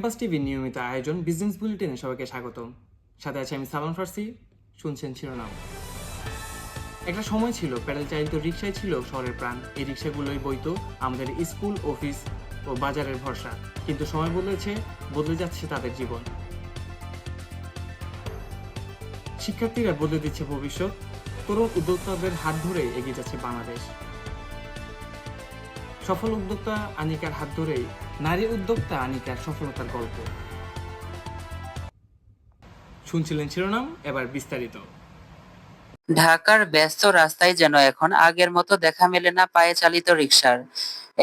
Campus টিভির নিয়মিত আয়োজন বিজনেস বুলেটিনে সবাইকে স্বাগতম। সাথে আছে আমি সালমান ফার্সি। শুনছেন শিরোনাম। একটা সময় ছিল প্যাডেল চালিত রিক্সাই ছিল শহরের প্রাণ। এই রিক্সাগুলোই বইতো আমাদের স্কুল, অফিস ও বাজারের ভরসা। কিন্তু সময় বদলে যাচ্ছে তাদের জীবন। শিক্ষার্থীরা বদলে দিচ্ছে ভবিষ্যৎ। তরুণ উদ্যোক্তাদের হাত ধরে এগিয়ে যাচ্ছে বাংলাদেশ। সফল উদ্যোক্তা আনিকার হাত ধরেই নারী উদ্যোক্তা আনিকার সফলতার গল্প। শুনছিলেন শিরোনাম, এবার বিস্তারিত। ঢাকার ব্যস্ত রাস্তায় যেন এখন আগের মতো দেখা মেলে না পায়ে চালিত রিকশার।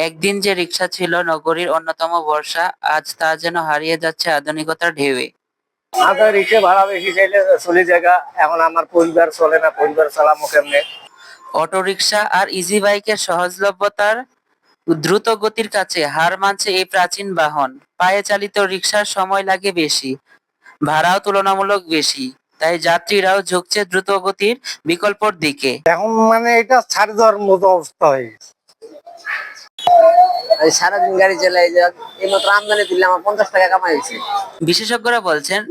একদিন যে রিকশা ছিল নগরীর অন্যতম ভরসা, আজ তা যেন হারিয়ে যাচ্ছে আধুনিকতার ঢেউয়ে। আমাদের রিক্সা ভাড়া বেশি চাইলে চলে জায়গা, এখন আমার পরিবার চলে না, পরিবার চালামো কেমনে। অটো রিকশা আর ইজি বাইকের সহজলভ্যতার দ্রুত গতির কাছে হার মানছে এই প্রাচীন বাহন। পায়ে চালিত রিকশার সময় লাগে বেশি, ভাড়াও তুলনামূলক বেশি, তাই যাত্রীরাও ঝুঁকছে দ্রুত গতির বিকল্পর দিকে। এখন এটা ছাড় দেওয়ার মতো অবস্থা হয়ে গেছে। সারাদিন গাড়ি চালাই, এই মাত্র আমদানি দিলে আমার 50 টাকা কামাই হয়েছে। বিশেষজ্ঞরা বলছেন,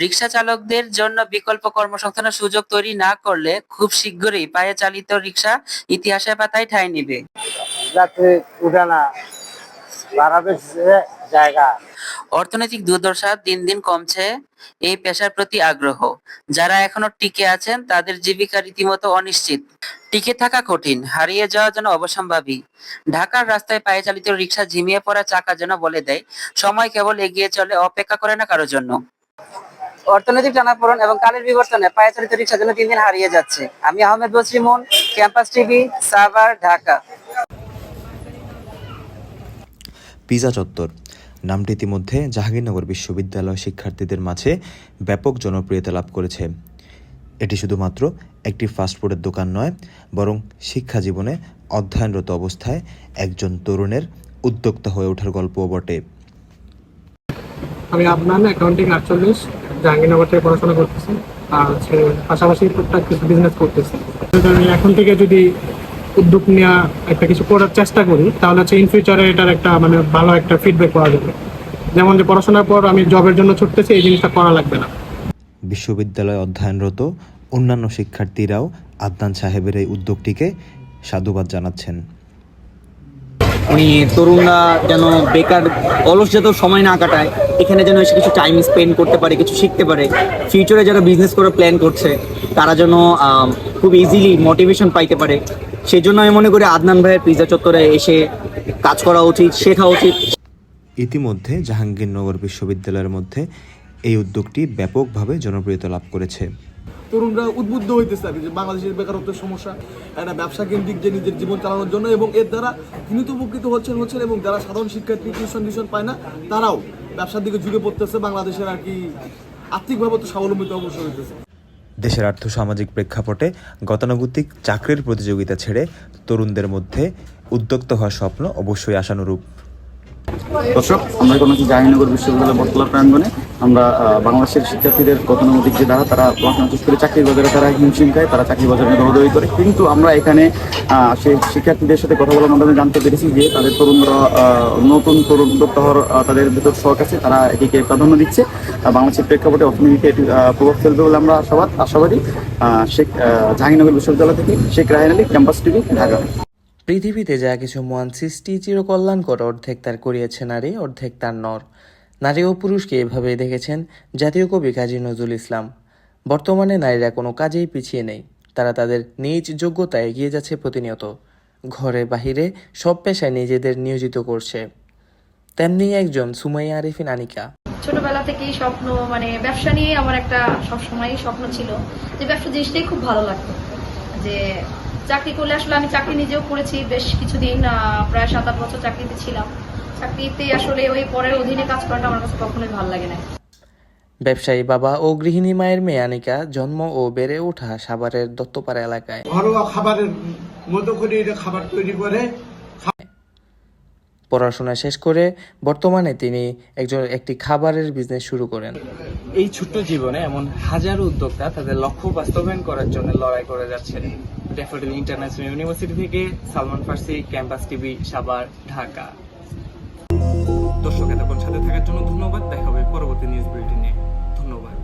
রিকশা চালকদের জন্য বিকল্প কর্মসংস্থানের সুযোগ তৈরি না করলে খুব শীঘ্রই পায়ে চালিত রিকশা ইতিহাসের পাতায় ঠাঁই নেবে। যাত্রী উঠে না, ভাড়া বেশি জায়গা। অর্থনৈতিক দুর্দশা দিন দিন কমছে এই পেশার প্রতি আগ্রহ। যারা এখনো টিকে আছেন তাদের জীবিকা রীতিমতো অনিশ্চিত। টিকে থাকা কঠিন, হারিয়ে যাওয়া যেন অবশ্যম্ভাবী। ঢাকার রাস্তায় পায়ে চালিত রিকশা ঝিমিয়ে পড়া চাকা যেন বলে দেয়, সময় কেবল এগিয়ে চলে, অপেক্ষা করে না কারোর জন্য। অর্থনৈতিক টানাপোড়েন এবং কালের বিবর্তনে পায়ে চালিত রিকশা যেন দিন দিন হারিয়ে যাচ্ছে। আমি Ahmed Basriman, campus TV, Savar, Dhaka. Pizza চত্বর নামটি ইতিমধ্যে জাহাঙ্গীরনগর বিশ্ববিদ্যালয় শিক্ষার্থীদের মাঝে ব্যাপক জনপ্রিয়তা লাভ করেছে। এটি শুধুমাত্র একটি ফাস্টফুডের দোকান নয়, বরং শিক্ষা জীবনে অধ্যয়নরত অবস্থায় একজন তরুণের উদ্যোক্তা হয়ে ওঠার গল্পও বটে। আমি আপনার অ্যাকাউন্টিং 48 জাহাঙ্গীরনগর থেকে পড়াশোনা করতেছি, আর পাশাপাশি টুকটাক কিছু বিজনেস করতেছি। আমি এখন থেকে যদি উদ্যোগ নেওয়া একটা কিছু করার চেষ্টা করি, তাহলে ইন ফিউচারে এটার একটা ভালো একটা ফিডব্যাক পাওয়া যাবে। যেমন যে পড়াশোনার পর আমি জবের জন্য ছুটতেছি, এই জিনিসটা করা লাগবে না। বিশ্ববিদ্যালয়ে অধ্যয়নরত অন্যান্য শিক্ষার্থীরাও আদনান সাহেবের এই উদ্যোগটিকে সাধুবাদ জানাচ্ছেন। উনি তরুণরা যেন বেকার অলস যাতে সময় না কাটায়, এখানে যেন এসে কিছু টাইম স্পেন্ড করতে পারে, কিছু শিখতে পারে। ফিউচারে যারা বিজনেস করার প্ল্যান করছে তারা যেন খুব ইজিলি মোটিভেশন পাইতে পারে। সেই জন্য আমি মনে করি আদনান ভাইয়ের পিজা চত্বরে এসে কাজ করা উচিত, শেখা উচিত। ইতিমধ্যে জাহাঙ্গীরনগর বিশ্ববিদ্যালয়ের মধ্যে এই উদ্যোগটি ব্যাপকভাবে জনপ্রিয়তা লাভ করেছে। তরুণরা উদ্বুদ্ধ হইতেছে আর কি, যে বাংলাদেশের বেকারত্বের সমস্যা, একটা ব্যবসা কেন্দ্রিক যে নিজের জীবন চালানোর জন্য, এবং এর দ্বারা তিনি তো উপকৃত হচ্ছেন, এবং যারা সাধারণ শিক্ষার্থী টিউশন পায় না তারাও ব্যবসার দিকে ঝুঁকে পড়তেছে। বাংলাদেশের আর কি আর্থিকভাবে তো স্বাবলম্বিত অবশ্যই হইতেছে। দেশের আর্থসামাজিক প্রেক্ষাপটে গতানুগতিক চাকরির প্রতিযোগিতা ছেড়ে তরুণদের মধ্যে উদ্যোক্তা হওয়ার স্বপ্ন অবশ্যই আশানুরূপ। দর্শক, আমরা এখন আছি জাহাঙ্গীরনগর বিশ্ববিদ্যালয় বটতলা প্রাঙ্গণে। আমরা বাংলাদেশের শিক্ষার্থীদের গতানুগতিক যে দ্বারা তারা পড়াশোনা শেষ করে চাকরির বাজারে তারা হিমশিম খায়, তারা চাকরি বাজারে দৌড়দৌড়ি করে। কিন্তু আমরা এখানে সেই শিক্ষার্থীদের সাথে কথা বলার মাধ্যমে জানতে পেরেছি যে তাদের তরুণরা নতুন তরুণ উদ্যোক্তা হওয়ার তাদের ভেতর শখ আছে, তারা এটিকে প্রাধান্য দিচ্ছে। বাংলাদেশের প্রেক্ষাপটে অর্থনীতিতে এটি প্রভাব ফেলবে বলে আমরা আশাবাদী। জাহাঙ্গীরনগর বিশ্ববিদ্যালয় থেকে শেখ রায়হান আলী, ক্যাম্পাস টিভি, ঢাকা। পৃথিবীতে যা কিছু মহান সৃষ্টি চিরকল্যাণকর, অর্ধেক তার করিয়েছে নারী, অর্ধেক তার নর। নারী ও পুরুষকে এভাবেই দেখেছেন জাতীয় কবি কাজী নজরুল ইসলাম। বর্তমানে নারীরা কোনো কাজেই পিছিয়ে নেই, তারা তাদের নিজ যোগ্যতায় এগিয়ে যাচ্ছে প্রতিনিয়ত। ঘরে বাহিরে সব পেশায় নিজেদের নিয়োজিত করছে। তেমনি একজন সুমাইয়া আরিফিন আনিকা। ছোটবেলা থেকেই স্বপ্ন, ব্যবসা নিয়ে আমার একটা সবসময় স্বপ্ন ছিল যে ব্যবসা জিনিসটাই খুব ভালো লাগতো। যে চাকরি করলে আমি চাকরি নিজেও করেছি বেশ কিছুদিন, প্রায় 7-8 বছর চাকরিতে ছিলাম। চাকরিতে ওই পরের অধীনে কাজ করাটা আমার কাছে কখনোই ভালো লাগে না। ব্যবসায়ী বাবা ও গৃহিণী মায়ের মেয়ে আনিকা জন্ম ও বেড়ে ওঠা সাভারের দত্তপাড়া এলাকায়। ঘরোয়া খাবারের মতো করে খাবার তৈরি করে। পড়াশোনা শেষ করে বর্তমানে তিনি একটি খাবারের বিজনেস শুরু করেন। এই ছোট্ট জীবনে এমন হাজারো উদ্যোক্তা তাদের লক্ষ্য বাস্তবায়ন করার জন্য লড়াই করে যাচ্ছে। ড্যাফোডিল ইন্টারন্যাশনাল ইউনিভার্সিটি থেকে সালমান ফার্সি, ক্যাম্পাস টিভি, সাভার, ঢাকা। দর্শক এতক্ষণ সাথে থাকার জন্য ধন্যবাদ। দেখা হবে পরবর্তী নিউজ বুলেটিনে। ধন্যবাদ।